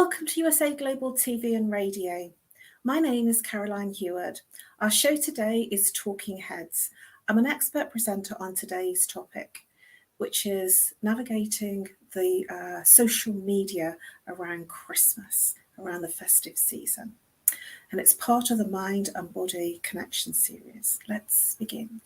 Welcome to USA Global TV and Radio. My name is Caroline Heward. Our show today is Talking Heads. I'm an expert presenter on today's topic, which is navigating the social media around Christmas, around the festive season. And it's part of the Mind and Body Connection series. Let's begin.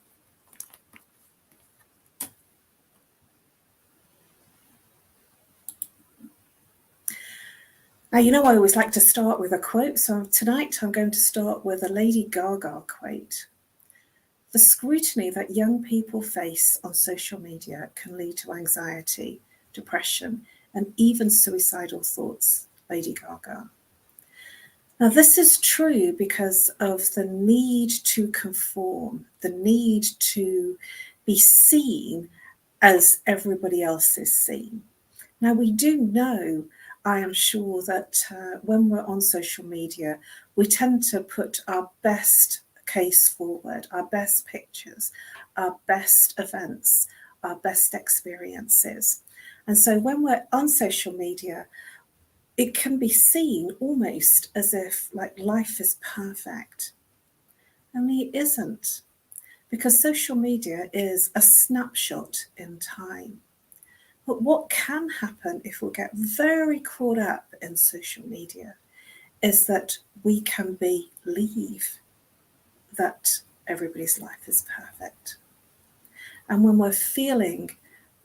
Now, you know I always like to start with a quote, so tonight I'm going to start with a Lady Gaga quote. The scrutiny that young people face on social media can lead to anxiety, depression, and even suicidal thoughts, Lady Gaga. Now, this is true because of the need to conform, the need to be seen as everybody else is seen. Now, we do know, I am sure, that when we're on social media, we tend to put our best case forward, our best pictures, our best events, our best experiences. And so when we're on social media, it can be seen almost as if like life is perfect. Only it isn't, because social media is a snapshot in time. But what can happen if we get very caught up in social media is that we can believe that everybody's life is perfect. And when we're feeling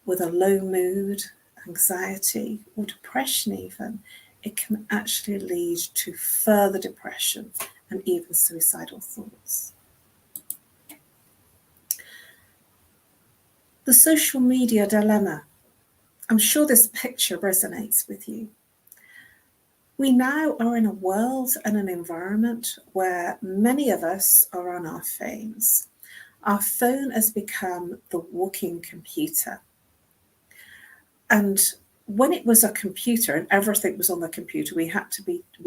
with a low mood, anxiety, or depression even, it can actually lead to further depression and even suicidal thoughts. The social media dilemma. I'm sure this picture resonates with you. We now are in a world and an environment where many of us are on our phones. Our phone has become the walking computer. And when it was a computer and everything was on the computer, we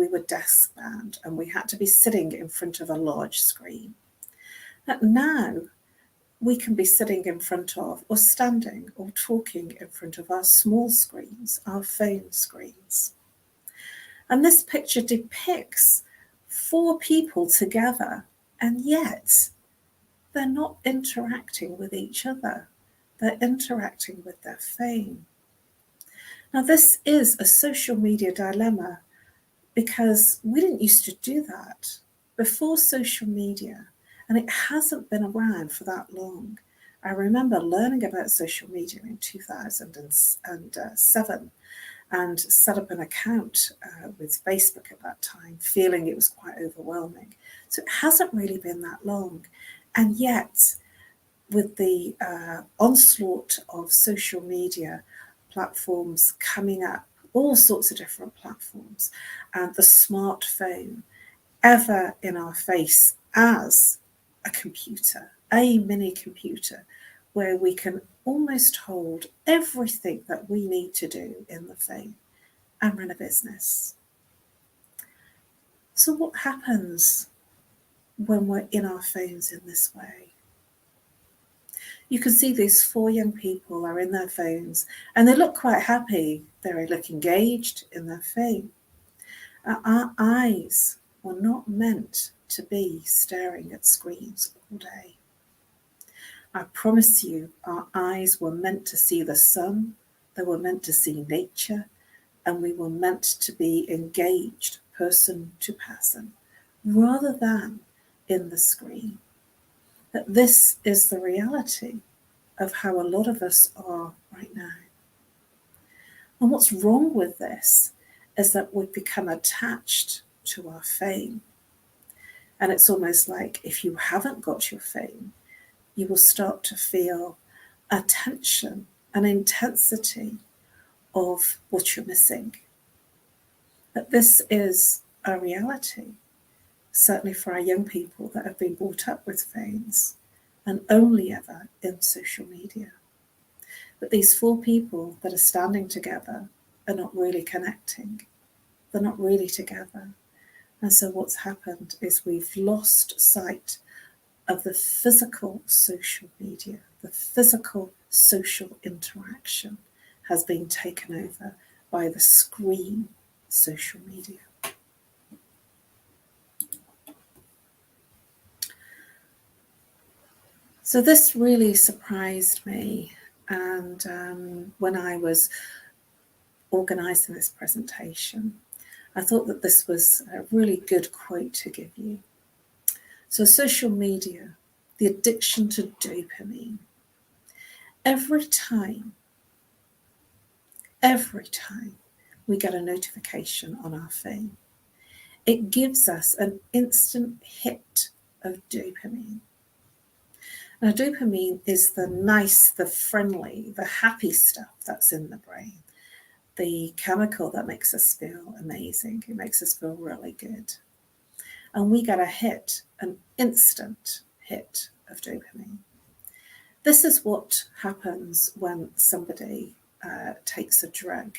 were desk bound and we had to be sitting in front of a large screen. But now we can be sitting in front of or standing or talking in front of our small screens, our phone screens. And this picture depicts 4 people together, and yet they're not interacting with each other. They're interacting with their phone. Now, this is a social media dilemma because we didn't used to do that before social media. And it hasn't been around for that long. I remember learning about social media in 2007 and set up an account with Facebook at that time, feeling it was quite overwhelming. So it hasn't really been that long. And yet, with the onslaught of social media platforms coming up, all sorts of different platforms, and the smartphone ever in our face as a computer, a mini computer, where we can almost hold everything that we need to do in the phone and run a business. So what happens when we're in our phones in this way? You can see these 4 young people are in their phones and they look quite happy. They look engaged in their phone. Our eyes were not meant to be staring at screens all day. I promise you, our eyes were meant to see the sun, they were meant to see nature, and we were meant to be engaged person to person, rather than in the screen. That this is the reality of how a lot of us are right now. And what's wrong with this is that we've become attached to our phone. And it's almost like if you haven't got your phone, you will start to feel a tension, an intensity of what you're missing. That this is a reality, certainly for our young people that have been brought up with phones and only ever in social media. But these 4 people that are standing together are not really connecting. They're not really together. And so what's happened is we've lost sight of the physical social media. The physical social interaction has been taken over by the screen social media. So this really surprised me, and when I was organising this presentation, I thought that this was a really good quote to give you. So social media, the addiction to dopamine. Every time we get a notification on our phone, it gives us an instant hit of dopamine. Now, dopamine is the nice, the friendly, the happy stuff that's in the brain, the chemical that makes us feel amazing. It makes us feel really good. And we get a hit, an instant hit of dopamine. This is what happens when somebody takes a drug.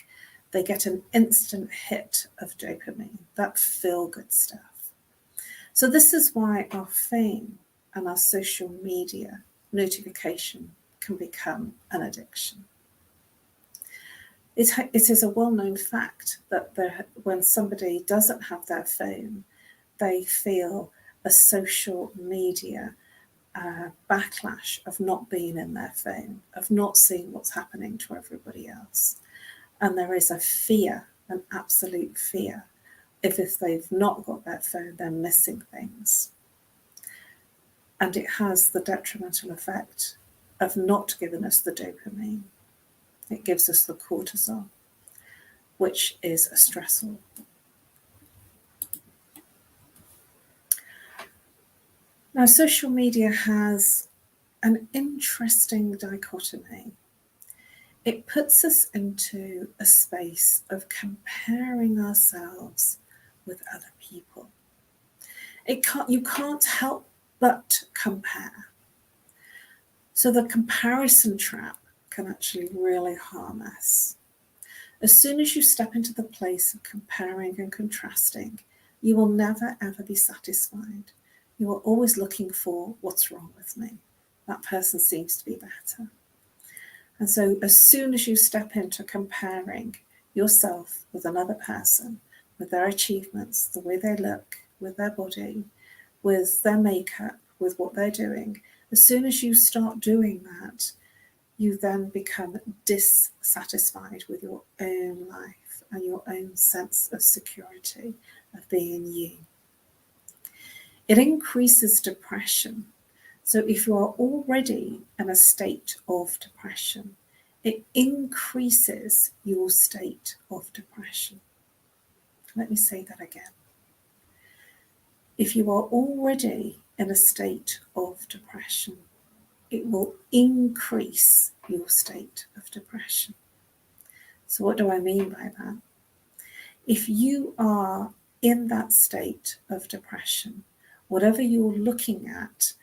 They get an instant hit of dopamine, that feel-good stuff. So this is why our phone and our social media notification can become an addiction. It is a well-known fact that when somebody doesn't have their phone, they feel a social media backlash of not being in their phone, of not seeing what's happening to everybody else. And there is a fear, an absolute fear, if they've not got their phone, they're missing things. And it has the detrimental effect of not giving us the dopamine. It gives us the cortisol, which is a stressor. Now, social media has an interesting dichotomy. It puts us into a space of comparing ourselves with other people. You can't help but compare. So the comparison trap can actually really harm us. As soon as you step into the place of comparing and contrasting, you will never, ever be satisfied. You are always looking for what's wrong with me. That person seems to be better. And so as soon as you step into comparing yourself with another person, with their achievements, the way they look, with their body, with their makeup, with what they're doing, as soon as you start doing that, you then become dissatisfied with your own life and your own sense of security, of being you. It increases depression. So if you are already in a state of depression, it increases your state of depression. Let me say that again. If you are already in a state of depression, it will increase your state of depression. So what do I mean by that? If you are in that state of depression, whatever you're looking at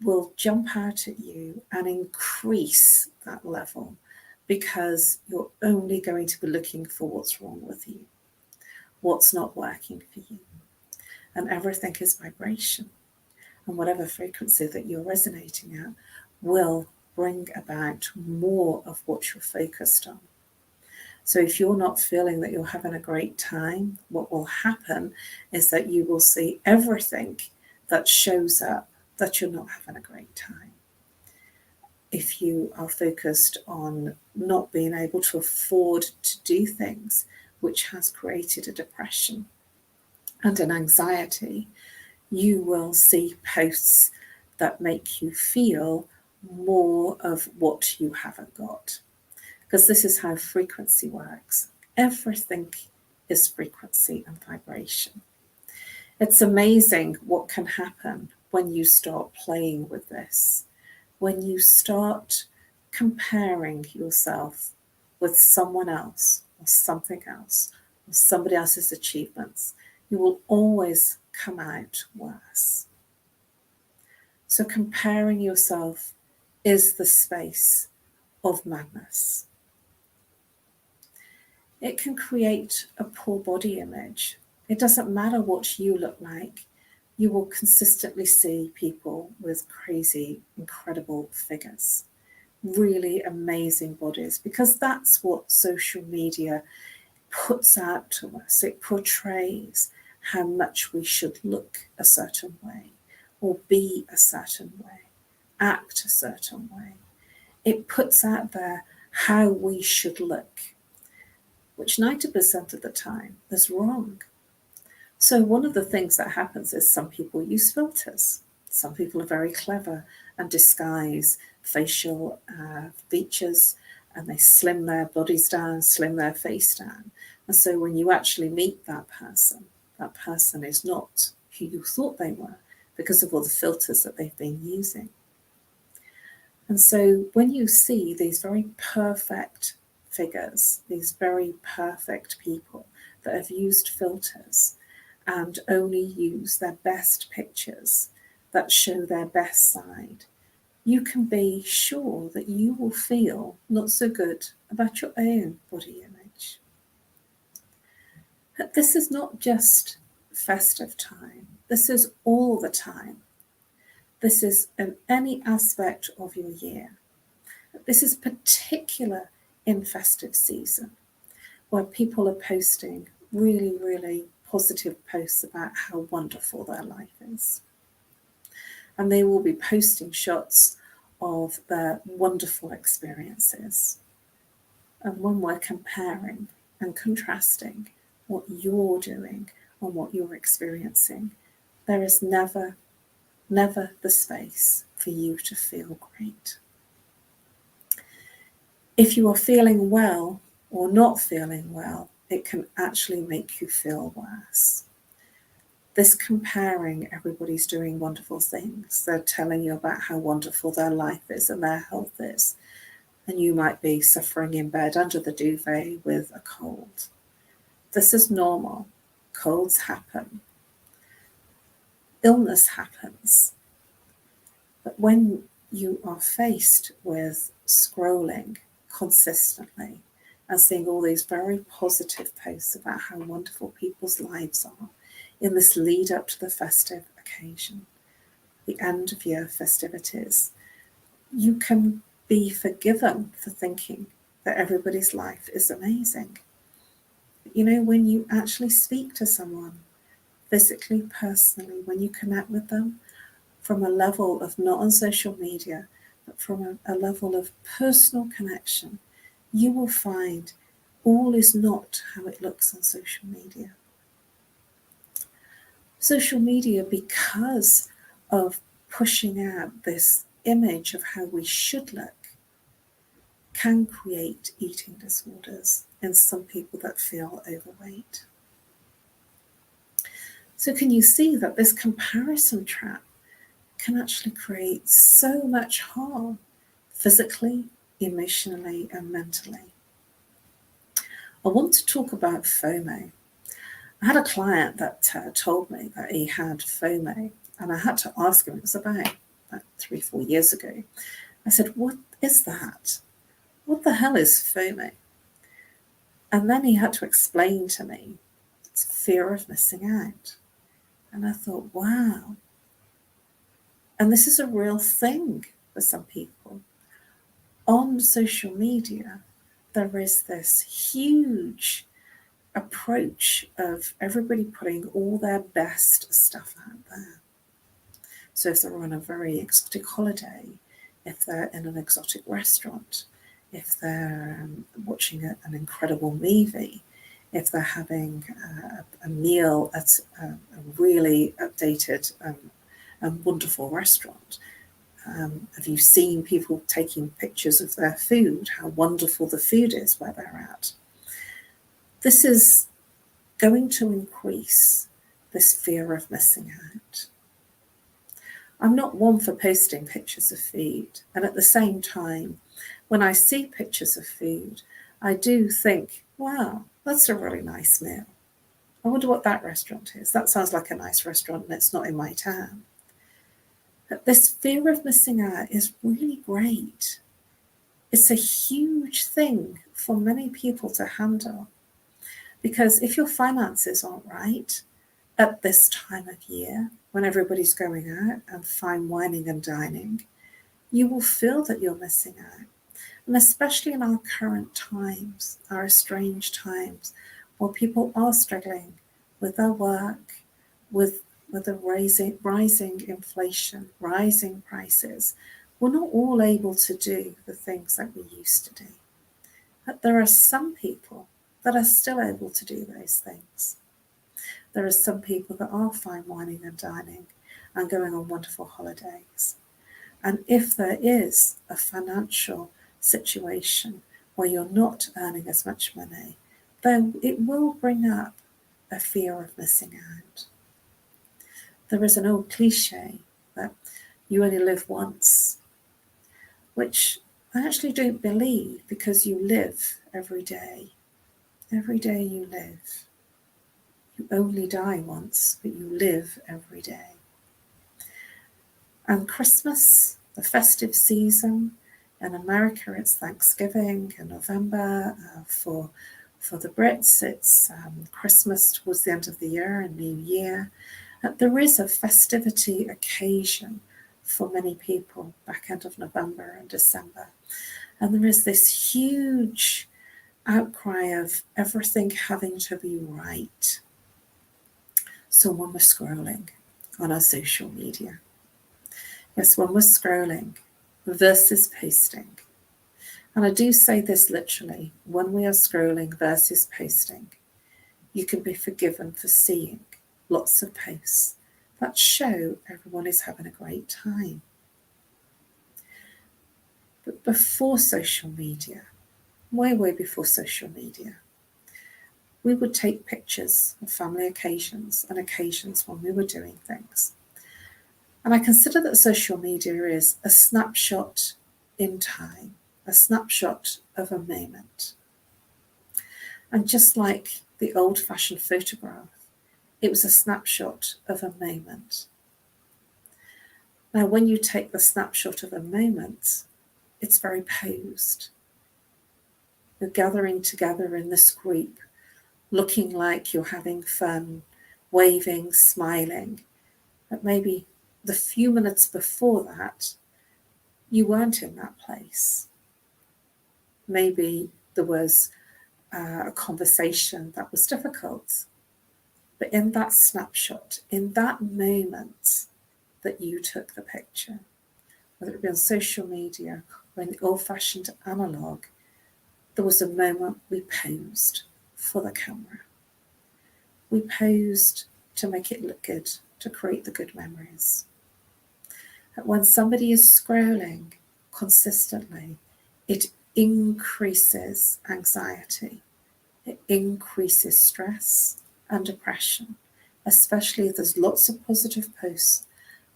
will jump out at you and increase that level, because you're only going to be looking for what's wrong with you, what's not working for you. And everything is vibration. And whatever frequency that you're resonating at will bring about more of what you're focused on. So if you're not feeling that you're having a great time, what will happen is that you will see everything that shows up that you're not having a great time. If you are focused on not being able to afford to do things, which has created a depression and an anxiety, you will see posts that make you feel more of what you haven't got. Because this is how frequency works. Everything is frequency and vibration. It's amazing what can happen when you start playing with this, when you start comparing yourself with someone else or something else or somebody else's achievements. You will always come out worse. So comparing yourself is the space of madness. It can create a poor body image. It doesn't matter what you look like. You will consistently see people with crazy, incredible figures, really amazing bodies, because that's what social media puts out to us, it portrays how much we should look a certain way, or be a certain way, act a certain way. It puts out there how we should look, which 90% of the time is wrong. So one of the things that happens is some people use filters. Some people are very clever and disguise facial features, and they slim their bodies down, slim their face down. And so when you actually meet that person is not who you thought they were because of all the filters that they've been using. And so when you see these very perfect figures, these very perfect people that have used filters and only use their best pictures that show their best side, you can be sure that you will feel not so good about your own body image. But this is not just festive time. This is all the time. This is in any aspect of your year. This is particular in festive season, where people are posting really, really positive posts about how wonderful their life is. And they will be posting shots of their wonderful experiences. And when we're comparing and contrasting what you're doing and what you're experiencing, there is never the space for you to feel great. If you are feeling well or not feeling well, it can actually make you feel worse. This comparing, everybody's doing wonderful things. They're telling you about how wonderful their life is and their health is. And you might be suffering in bed under the duvet with a cold. This is normal. Colds happen. Illness happens. But when you are faced with scrolling consistently and seeing all these very positive posts about how wonderful people's lives are in this lead up to the festive occasion, the end of year festivities, you can be forgiven for thinking that everybody's life is amazing. You know, when you actually speak to someone physically, personally, when you connect with them from a level of not on social media, but from a level of personal connection, you will find all is not how it looks on social media. Social media, because of pushing out this image of how we should look, can create eating disorders in some people that feel overweight. So can you see that this comparison trap can actually create so much harm physically, emotionally, and mentally? I want to talk about FOMO. I had a client that told me that he had FOMO, and I had to ask him, it was about 3-4 years ago. I said, what is that? What the hell is FOMO? And then he had to explain to me, it's fear of missing out. And I thought, wow. And this is a real thing for some people. On social media, there is this huge approach of everybody putting all their best stuff out there. So if they're on a very exotic holiday, if they're in an exotic restaurant, if they're watching an incredible movie, if they're having a meal at a really updated and wonderful restaurant. Have you seen people taking pictures of their food, how wonderful the food is where they're at? This is going to increase this fear of missing out. I'm not one for posting pictures of food, and at the same time, when I see pictures of food, I do think, wow, that's a really nice meal. I wonder what that restaurant is. That sounds like a nice restaurant and it's not in my town. But this fear of missing out is really great. It's a huge thing for many people to handle, because if your finances aren't right at this time of year, when everybody's going out and fine wining and dining, you will feel that you're missing out. And especially in our current times, our estranged times, or people are struggling with their work, with the rising inflation, rising prices. We're not all able to do the things that we used to do. But there are some people that are still able to do those things. There are some people that are fine wining and dining and going on wonderful holidays. And if there is a financial situation where you're not earning as much money, then it will bring up a fear of missing out. There is an old cliche that you only live once, which I actually don't believe, because you live every day. Every day you live. You only die once, but you live every day. And Christmas, the festive season, in America it's Thanksgiving in November. For the Brits it's Christmas towards the end of the year and New Year. There is a festivity occasion for many people back end of November and December. And there is this huge outcry of everything having to be right. So when we're scrolling on our social media, yes, when we're scrolling versus posting, and I do say this literally, when we are scrolling versus posting, you can be forgiven for seeing lots of posts that show everyone is having a great time. But before social media, way before social media, we would take pictures of family occasions and occasions when we were doing things. And I consider that social media is a snapshot in time, a snapshot of a moment. And just like the old-fashioned photograph, it was a snapshot of a moment. Now, when you take the snapshot of a moment, it's very posed. You're gathering together in this group, looking like you're having fun, waving, smiling. But maybe the few minutes before that, you weren't in that place. Maybe there was a conversation that was difficult. But in that snapshot, in that moment that you took the picture, whether it be on social media or in the old-fashioned analog, there was a moment we posed for the camera. We posed to make it look good, to create the good memories. And when somebody is scrolling consistently, it increases anxiety, it increases stress and depression, especially if there's lots of positive posts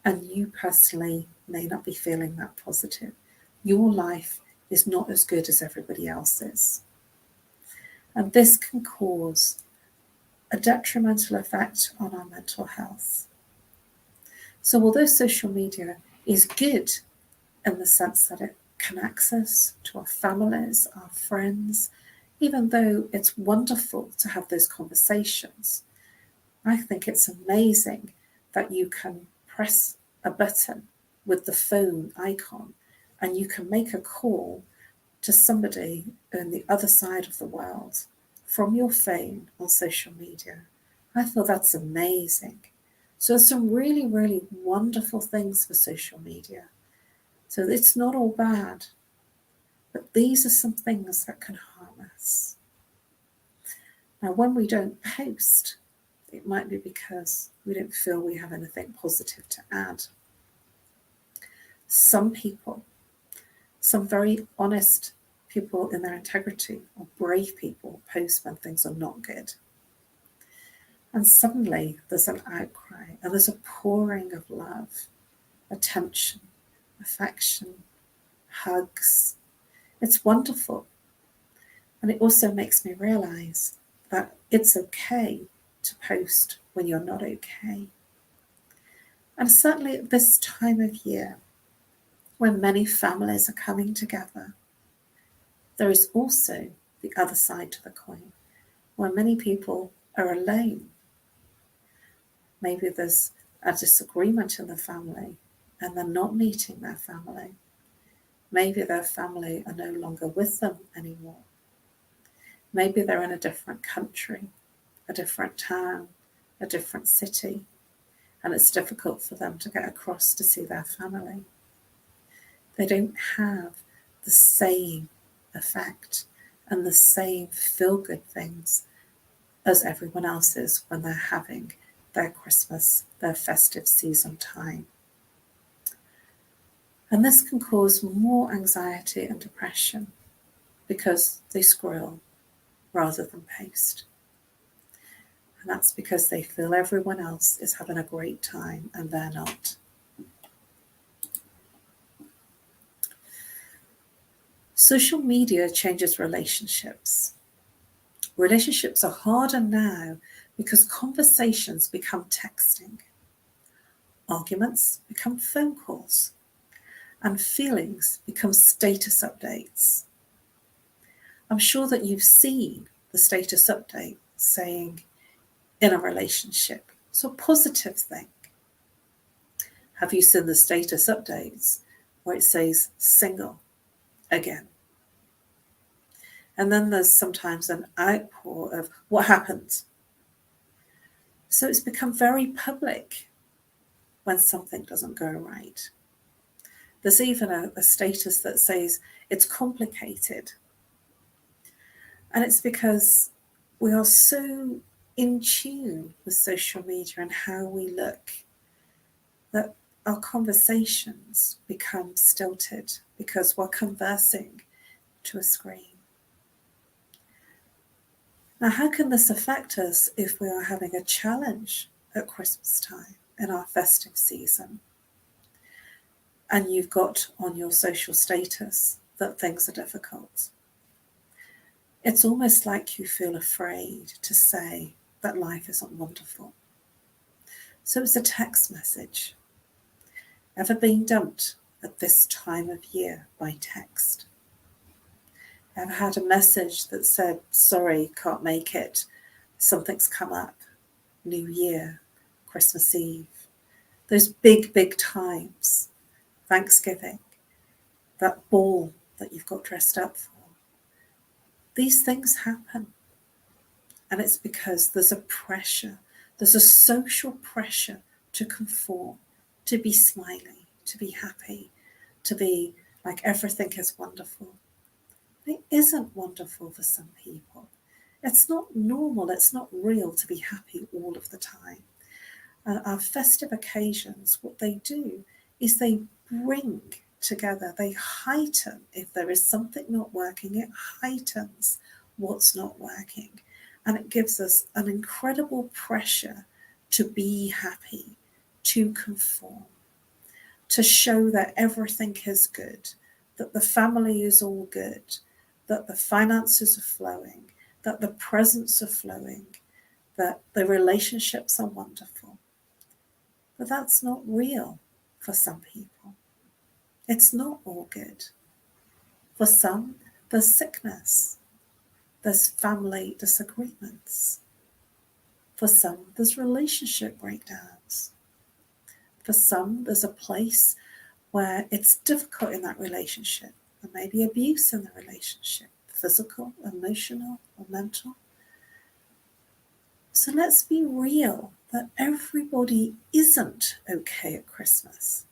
and you personally may not be feeling that positive. Your life is not as good as everybody else's. And this can cause a detrimental effect on our mental health. So although social media is good in the sense that it connects us to our families, our friends, even though it's wonderful to have those conversations, I think it's amazing that you can press a button with the phone icon and you can make a call to somebody on the other side of the world from your phone on social media. I feel that's amazing. So there's some really, really wonderful things for social media. So it's not all bad, but these are some things that can harm us. Now, when we don't post, it might be because we don't feel we have anything positive to add. Some people, some very honest people in their integrity or brave people, post when things are not good. And suddenly there's an outcry and there's a pouring of love, attention, affection, hugs. It's wonderful. And it also makes me realize that it's okay to post when you're not okay. And certainly at this time of year, when many families are coming together, there is also the other side to the coin, where many people are alone. Maybe there's a disagreement in the family and they're not meeting their family. Maybe their family are no longer with them anymore. Maybe they're in a different country, a different town, a different city, and it's difficult for them to get across to see their family. They don't have the same effect and the same feel-good things as everyone else is when they're having their Christmas, their festive season time. And this can cause more anxiety and depression because they scroll rather than post. And that's because they feel everyone else is having a great time and they're not. Social media changes relationships. Relationships are harder now because conversations become texting, arguments become phone calls, and feelings become status updates. I'm sure that you've seen the status update saying in a relationship, it's a positive thing. Have you seen the status updates where it says single again? And then there's sometimes an outpour of what happened. So it's become very public when something doesn't go right. There's even a status that says it's complicated. And it's because we are so in tune with social media and how we look that our conversations become stilted because we're conversing to a screen. Now, how can this affect us if we are having a challenge at Christmas time in our festive season? And you've got on your social status that things are difficult. It's almost like you feel afraid to say that life isn't wonderful. So it's a text message. Ever been dumped at this time of year by text? Ever had a message that said, sorry, can't make it, something's come up, New Year, Christmas Eve, those big, big times, Thanksgiving, that ball that you've got dressed up for. These things happen. And it's because there's a pressure, there's a social pressure to conform, to be smiley, to be happy, to be like everything is wonderful. It isn't wonderful for some people. It's not normal, it's not real to be happy all of the time. Our festive occasions, what they do is they bring together, they heighten, if there is something not working, it heightens what's not working. And it gives us an incredible pressure to be happy, to conform, to show that everything is good, that the family is all good, that the finances are flowing, that the presents are flowing, that the relationships are wonderful. But that's not real for some people. It's not all good. For some, there's sickness, there's family disagreements. For some, there's relationship breakdowns. For some, there's a place where it's difficult in that relationship. There may be abuse in the relationship, physical, emotional, or mental. So let's be real that everybody isn't okay at Christmas.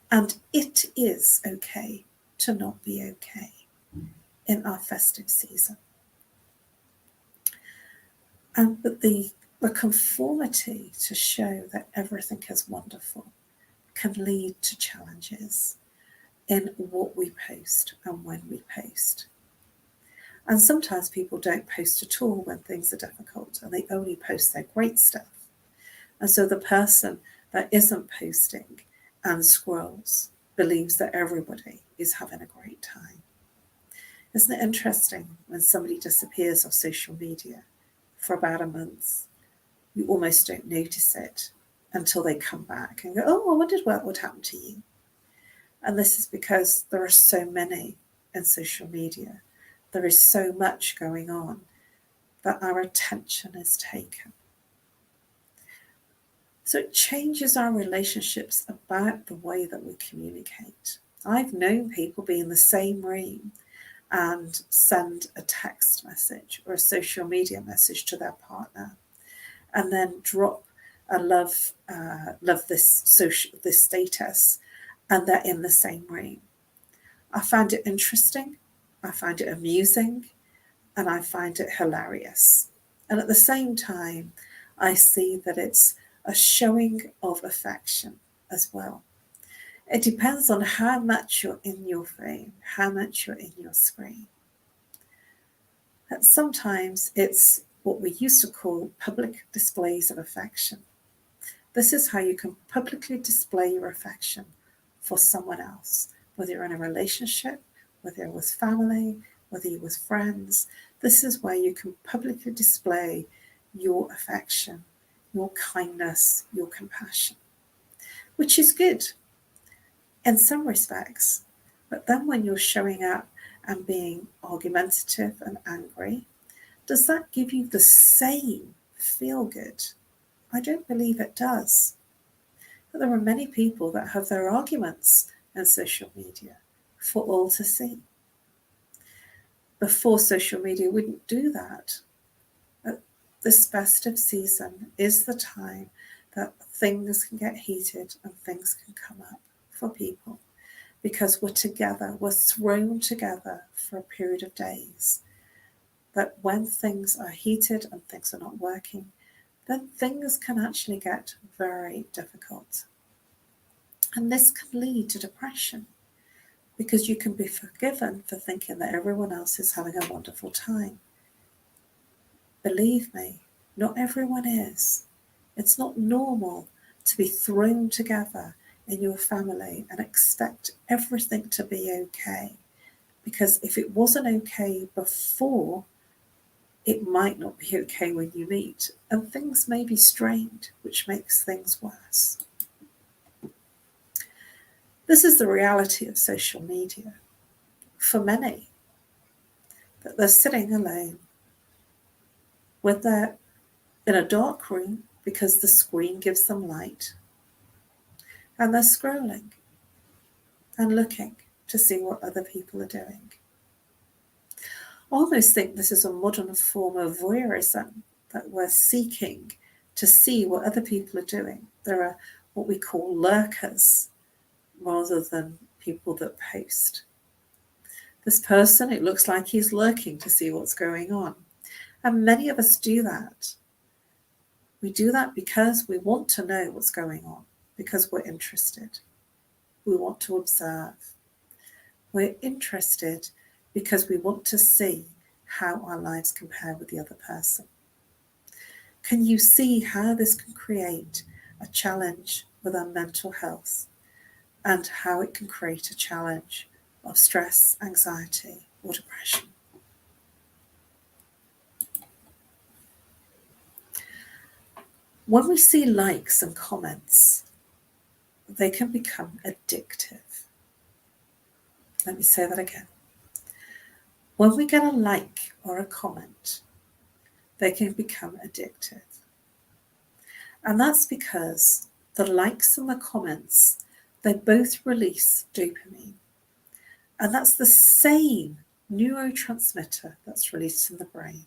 And it is okay to not be okay in our festive season. But the conformity to show that everything is wonderful can lead to challenges in what we post and when we post. And sometimes people don't post at all when things are difficult and they only post their great stuff. And so the person that isn't posting and scrolls believes that everybody is having a great time. Isn't it interesting when somebody disappears off social media for about a month? You almost don't notice it until they come back and go, oh, I wondered what would happen to you. And this is because there are so many in social media. There is so much going on that our attention is taken. So it changes our relationships about the way that we communicate. I've known people be in the same room and send a text message or a social media message to their partner, and then drop a love this status, and they're in the same room. I find it interesting, I find it amusing, and I find it hilarious. And at the same time, I see that it's a showing of affection as well. It depends on how much you're in your phone, how much you're in your screen. And sometimes it's what we used to call public displays of affection. This is how you can publicly display your affection for someone else, whether you're in a relationship, whether you're with family, whether you're with friends. This is where you can publicly display your affection, your kindness, your compassion, which is good in some respects. But then when you're showing up and being argumentative and angry, does that give you the same feel good? I don't believe it does. But there are many people that have their arguments in social media for all to see. Before, social media wouldn't do that. This festive season is the time that things can get heated and things can come up for people, because we're together, we're thrown together for a period of days. That when things are heated and things are not working, then things can actually get very difficult. And this can lead to depression, because you can be forgiven for thinking that everyone else is having a wonderful time. Believe me, not everyone is. It's not normal to be thrown together in your family and expect everything to be okay. Because if it wasn't okay before, it might not be okay when you meet, and things may be strained, which makes things worse. This is the reality of social media for many, that they're sitting alone when they're in a dark room because the screen gives them light, and they're scrolling and looking to see what other people are doing. I almost think this is a modern form of voyeurism, that we're seeking to see what other people are doing. There are what we call lurkers rather than people that post. This person, it looks like he's lurking to see what's going on. And many of us do that. We do that because we want to know what's going on, because we're interested. We want to observe. We're interested because we want to see how our lives compare with the other person. Can you see how this can create a challenge with our mental health, and how it can create a challenge of stress, anxiety, or depression? When we see likes and comments, they can become addictive. Let me say that again. When we get a like or a comment, they can become addictive. And that's because the likes and the comments, they both release dopamine. And that's the same neurotransmitter that's released in the brain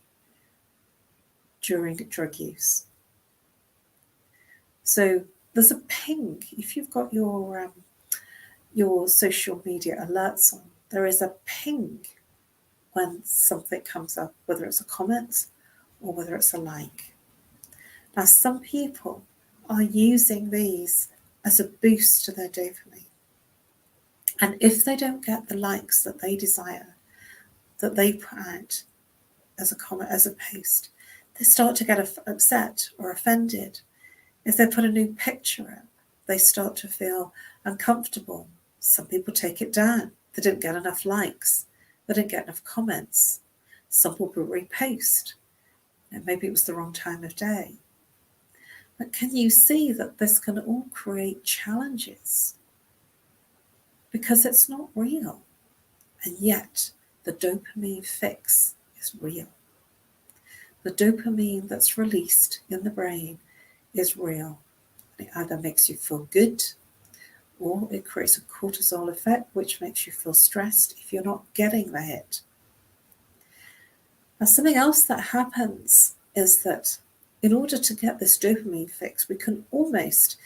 during drug use. So there's a ping. If you've got your social media alerts on, there is a ping when something comes up, whether it's a comment or whether it's a like. Now, some people are using these as a boost to their dopamine. And if they don't get the likes that they desire, that they put out as a comment, as a post, they start to get upset or offended. If they put a new picture up, they start to feel uncomfortable. Some people take it down. They didn't get enough likes. They didn't get enough comments. Some people repost. Maybe it was the wrong time of day. But can you see that this can all create challenges? Because it's not real. And yet the dopamine fix is real. The dopamine that's released in the brain is real. It either makes you feel good, or it creates a cortisol effect, which makes you feel stressed if you're not getting the hit Now, something else that happens is that in order to get this dopamine fix, we can almost,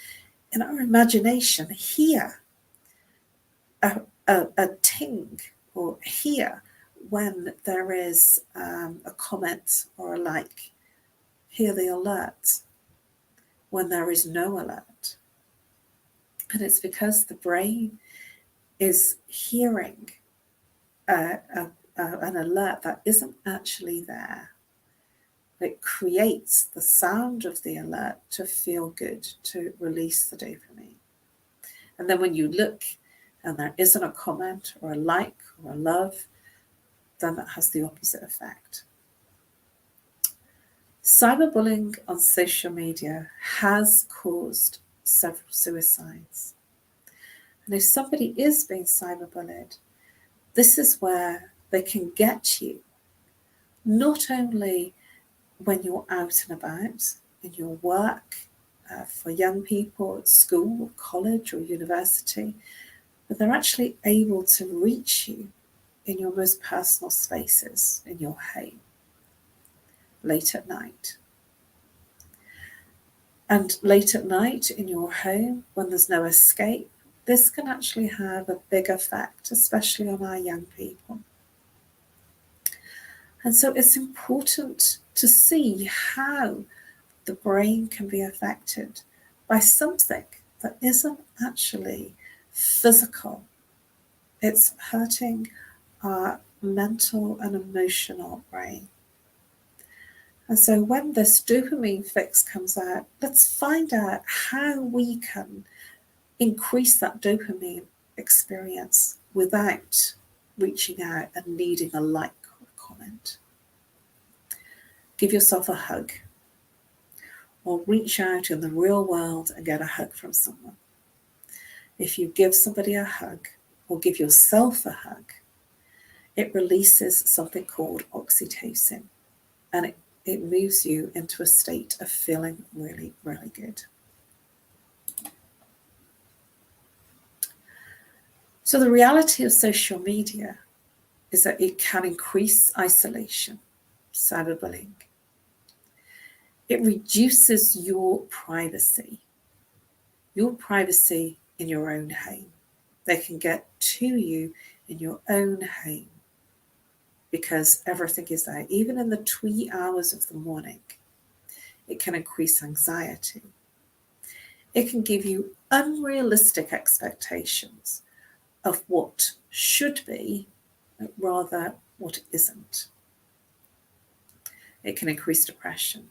in our imagination, hear a ting or hear when there is a comment or a like. Hear the alert when there is no alert. And it's because the brain is hearing an alert that isn't actually there. It creates the sound of the alert to feel good, to release the dopamine. And then when you look and there isn't a comment or a like or a love, then that has the opposite effect. Cyberbullying on social media has caused several suicides. And if somebody is being cyberbullied, this is where they can get you, not only when you're out and about in your work, for young people at school, college or university, but they're actually able to reach you in your most personal spaces, in your home, late at night. And late at night in your home, when there's no escape, this can actually have a big effect, especially on our young people. And so it's important to see how the brain can be affected by something that isn't actually physical. It's hurting our mental and emotional brain. And so when this dopamine fix comes out, let's find out how we can increase that dopamine experience without reaching out and needing a like or a comment. Give yourself a hug, or reach out in the real world and get a hug from someone. If you give somebody a hug or give yourself a hug, it releases something called oxytocin, and it moves you into a state of feeling really, really good. So the reality of social media is that it can increase isolation, cyberbullying. It reduces your privacy in your own home. They can get to you in your own home because everything is there. Even in the wee hours of the morning, it can increase anxiety. It can give you unrealistic expectations of what should be, rather what isn't. It can increase depression.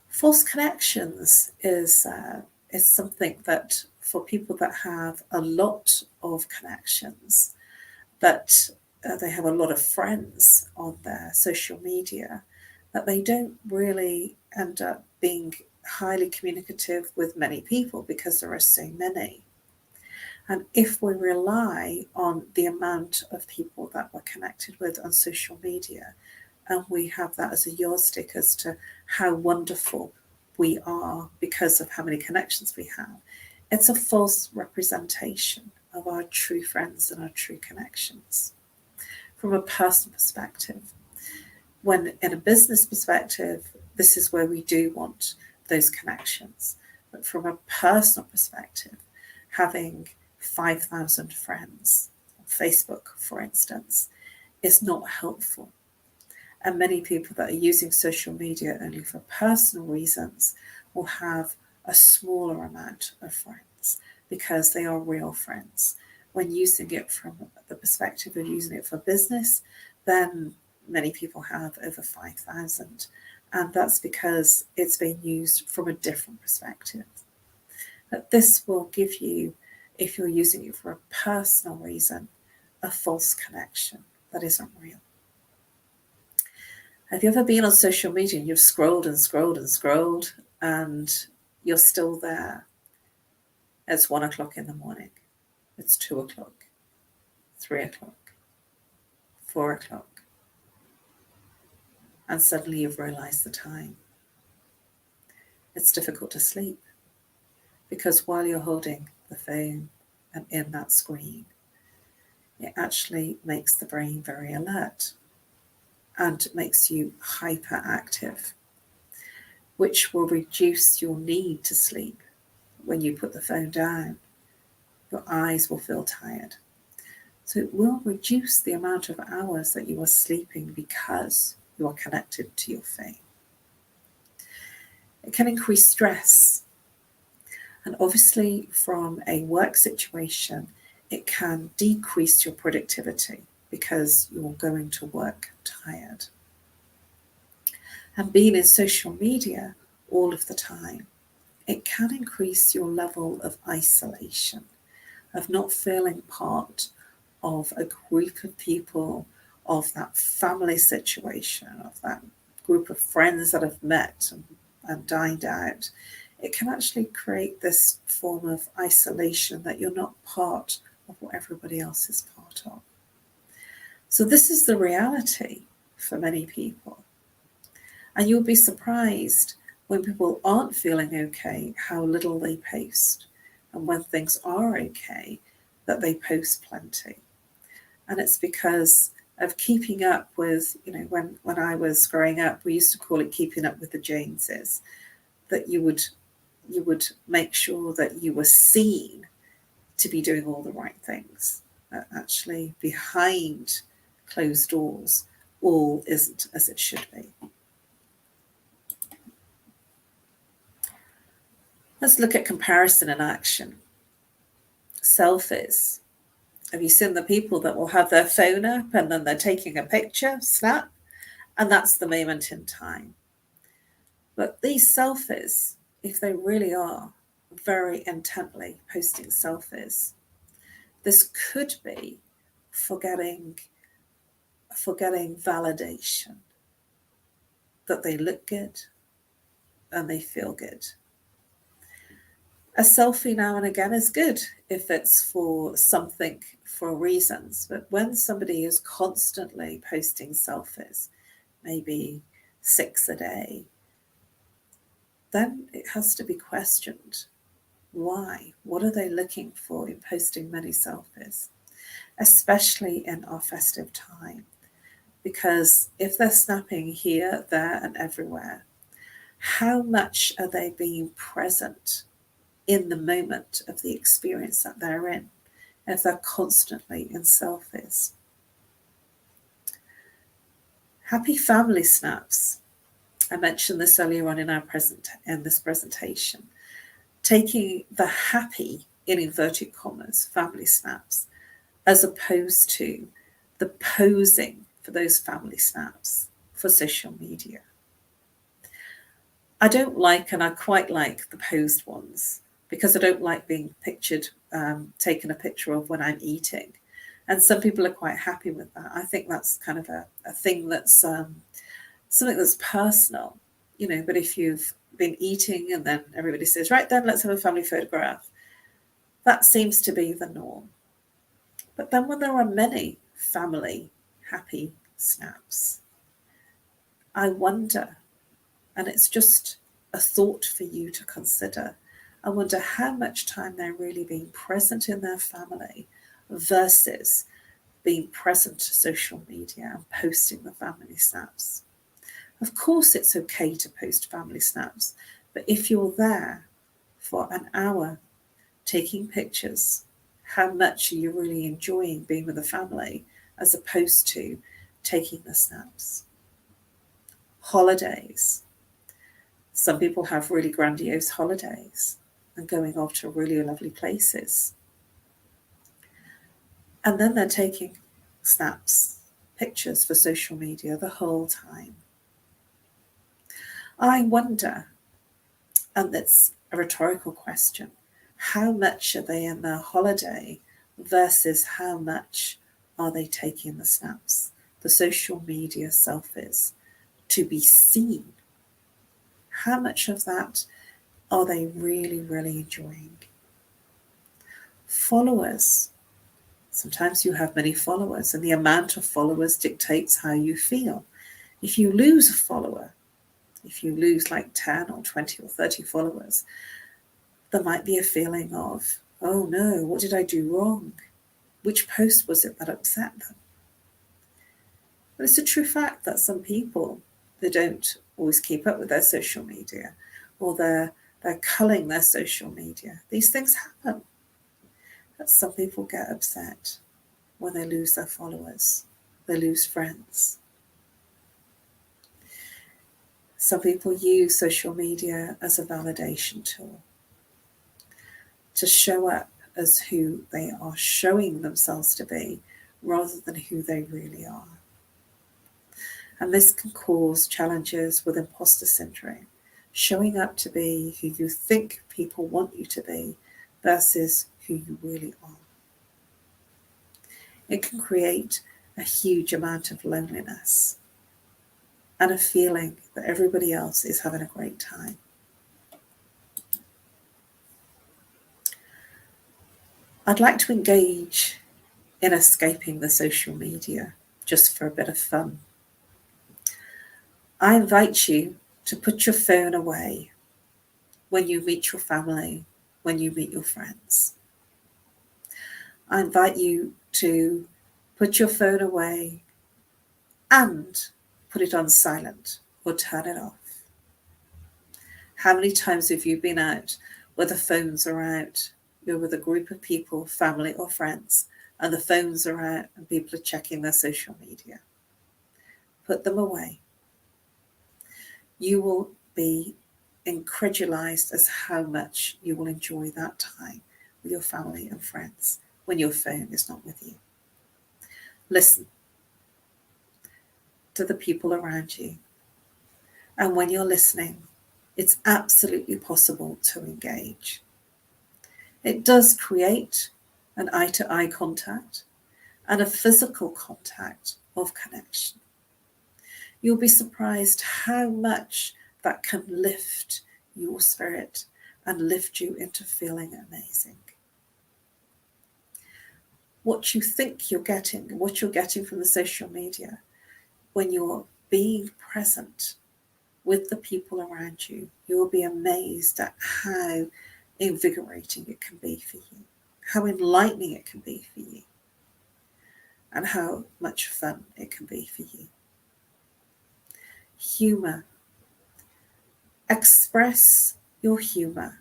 False connections is something that for people that have a lot of connections, that they have a lot of friends on their social media, that they don't really end up being highly communicative with many people because there are so many. And if we rely on the amount of people that we're connected with on social media, and we have that as a yardstick as to how wonderful we are because of how many connections we have, it's a false representation of our true friends and our true connections. From a personal perspective, when in a business perspective, this is where we do want those connections. But from a personal perspective, having 5,000 friends on Facebook, for instance, is not helpful. And many people that are using social media only for personal reasons will have a smaller amount of friends because they are real friends. When using it from the perspective of using it for business, then many people have over 5,000. And that's because it's being used from a different perspective. But this will give you, if you're using it for a personal reason, a false connection that isn't real. Have you ever been on social media and you've scrolled and scrolled and scrolled and you're still there? It's 1 o'clock in the morning. It's 2 o'clock, 3 o'clock, 4 o'clock. And suddenly you've realized the time. It's difficult to sleep because while you're holding the phone and in that screen, it actually makes the brain very alert. and makes you hyperactive, which will reduce your need to sleep. When you put the phone down, your eyes will feel tired. So it will reduce the amount of hours that you are sleeping because you are connected to your phone. It can increase stress. And obviously from a work situation, it can decrease your productivity because you're going to work tired. And being in social media all of the time, it can increase your level of isolation, of not feeling part of a group of people, of that family situation, of that group of friends that have met and dined out. It can actually create this form of isolation that you're not part of what everybody else is part of. So this is the reality for many people. And you'll be surprised when people aren't feeling okay, how little they post. And when things are okay, that they post plenty. And it's because of keeping up with, when I was growing up, we used to call it keeping up with the Joneses, that you would make sure that you were seen to be doing all the right things. Actually, behind closed doors, all isn't as it should be. Let's look at comparison in action. Selfies. Have you seen the people that will have their phone up and then they're taking a picture, snap, and that's the moment in time? But these selfies, if they really are very intently posting selfies, this could be forgetting validation, that they look good and they feel good. A selfie now and again is good if it's for something, for reasons. But when somebody is constantly posting selfies, maybe 6 a day, then it has to be questioned. Why? What are they looking for in posting many selfies? Especially in our festive time. Because if they're snapping here, there, and everywhere, how much are they being present in the moment of the experience that they're in, if they're constantly in selfies? Happy family snaps. I mentioned this earlier on in this presentation. Taking the happy, in inverted commas, family snaps, as opposed to the posing for those family snaps for social media. I don't like, and I quite like the posed ones, because I don't like being pictured, taken a picture of when I'm eating. And some people are quite happy with that. I think that's kind of a thing that's something that's personal, but if you've been eating and then everybody says, right then, let's have a family photograph, that seems to be the norm. But then when there are many family happy snaps, I wonder, and it's just a thought for you to consider, I wonder how much time they're really being present in their family versus being present to social media and posting the family snaps. Of course, it's okay to post family snaps, but if you're there for an hour taking pictures, how much are you really enjoying being with the family as opposed to taking the snaps? Holidays. Some people have really grandiose holidays and going off to really lovely places. And then they're taking snaps, pictures for social media the whole time. I wonder, and it's a rhetorical question, how much are they in their holiday versus how much are they taking the snaps, the social media selfies, to be seen? How much of that are they really, really enjoying? Followers. Sometimes you have many followers, and the amount of followers dictates how you feel. If you lose a follower, if you lose like 10 or 20 or 30 followers, there might be a feeling of, oh no, what did I do wrong? Which post was it that upset them? But it's a true fact that some people, they don't always keep up with their social media, or they're culling their social media. These things happen. That some people get upset when they lose their followers, they lose friends. Some people use social media as a validation tool to show up as who they are showing themselves to be rather than who they really are. And this can cause challenges with imposter syndrome, showing up to be who you think people want you to be versus who you really are. It can create a huge amount of loneliness and a feeling that everybody else is having a great time. I'd like to engage in escaping the social media just for a bit of fun. I invite you to put your phone away when you meet your family, when you meet your friends. I invite you to put your phone away and put it on silent or turn it off. How many times have you been out where the phones are out? You're with a group of people, family or friends, and the phones are out and people are checking their social media. Put them away. You will be incredulized as how much you will enjoy that time with your family and friends when your phone is not with you. Listen to the people around you. And when you're listening, it's absolutely possible to engage. It does create an eye-to-eye contact and a physical contact of connection. You'll be surprised how much that can lift your spirit and lift you into feeling amazing. What you think you're getting, what you're getting from the social media, when you're being present with the people around you, you'll be amazed at how invigorating it can be for you, how enlightening it can be for you, and how much fun it can be for you. Humour. Express your humour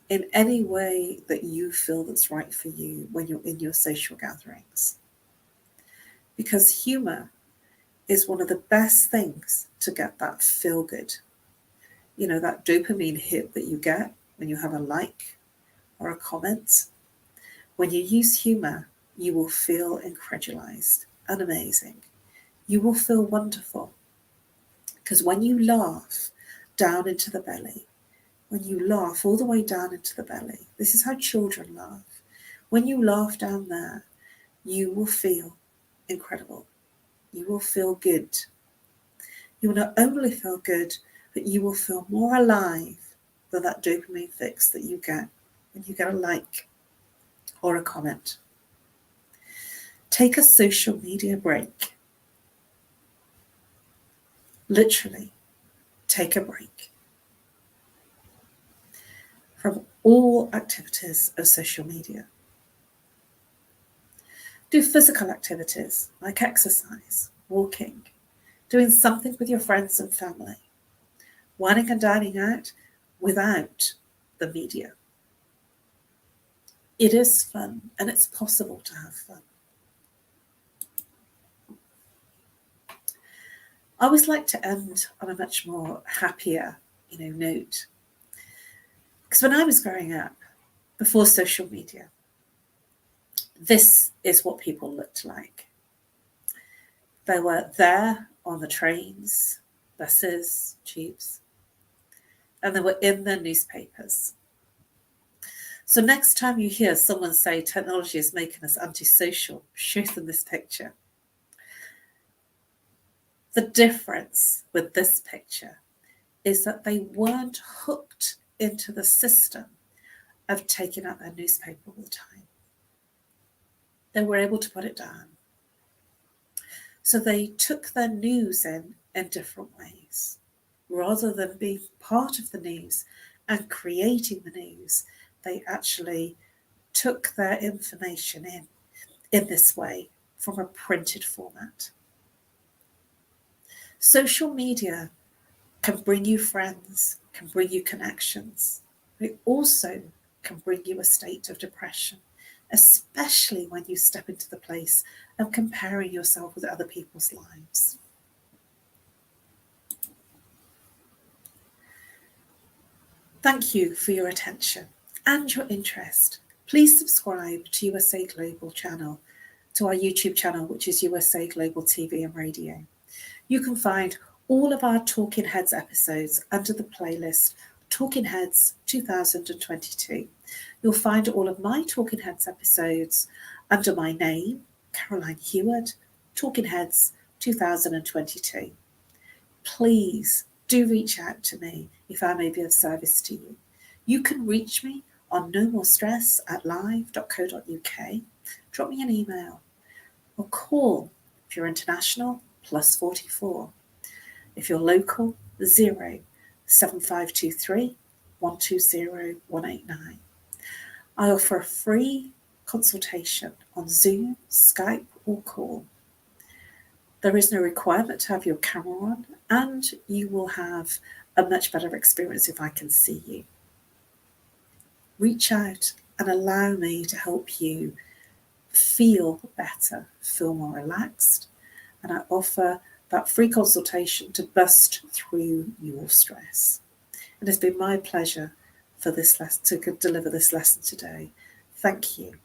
in any way that you feel that's right for you when you're in your social gatherings. Because humour is one of the best things to get that feel good. You know, that dopamine hit that you get when you have a like or a comment. When you use humour, you will feel incredulized and amazing. You will feel wonderful. Because when you laugh down into the belly, when you laugh all the way down into the belly, this is how children laugh. When you laugh down there, you will feel incredible. You will feel good. You will not only feel good, but you will feel more alive than that dopamine fix that you get when you get a like or a comment. Take a social media break. Literally, take a break from all activities of social media. Do physical activities like exercise, walking, doing something with your friends and family, wining and dining out without the media. It is fun and it's possible to have fun. I always like to end on a much more happier, note. Because when I was growing up, before social media, this is what people looked like. They were there on the trains, buses, tubes, and they were in their newspapers. So next time you hear someone say technology is making us antisocial, show them this picture. The difference with this picture is that they weren't hooked into the system of taking out their newspaper all the time. They were able to put it down. So they took their news in different ways. Rather than being part of the news and creating the news, they actually took their information in this way from a printed format. Social media can bring you friends, can bring you connections. It also can bring you a state of depression, especially when you step into the place of comparing yourself with other people's lives. Thank you for your attention and your interest. Please subscribe to USA Global channel, to our YouTube channel, which is USA Global TV and Radio. You can find all of our Talking Heads episodes under the playlist Talking Heads 2022. You'll find all of my Talking Heads episodes under my name, Caroline Heward, Talking Heads 2022. Please do reach out to me if I may be of service to you. You can reach me on nomorestress@live.co.uk. Drop me an email or call if you're international, +44. If you're local, 07523 120 189. I offer a free consultation on Zoom, Skype, or call. There is no requirement to have your camera on, and you will have a much better experience if I can see you. Reach out and allow me to help you feel better, feel more relaxed, and I offer that free consultation to bust through your stress. And it's been my pleasure for this lesson to deliver this lesson today. Thank you.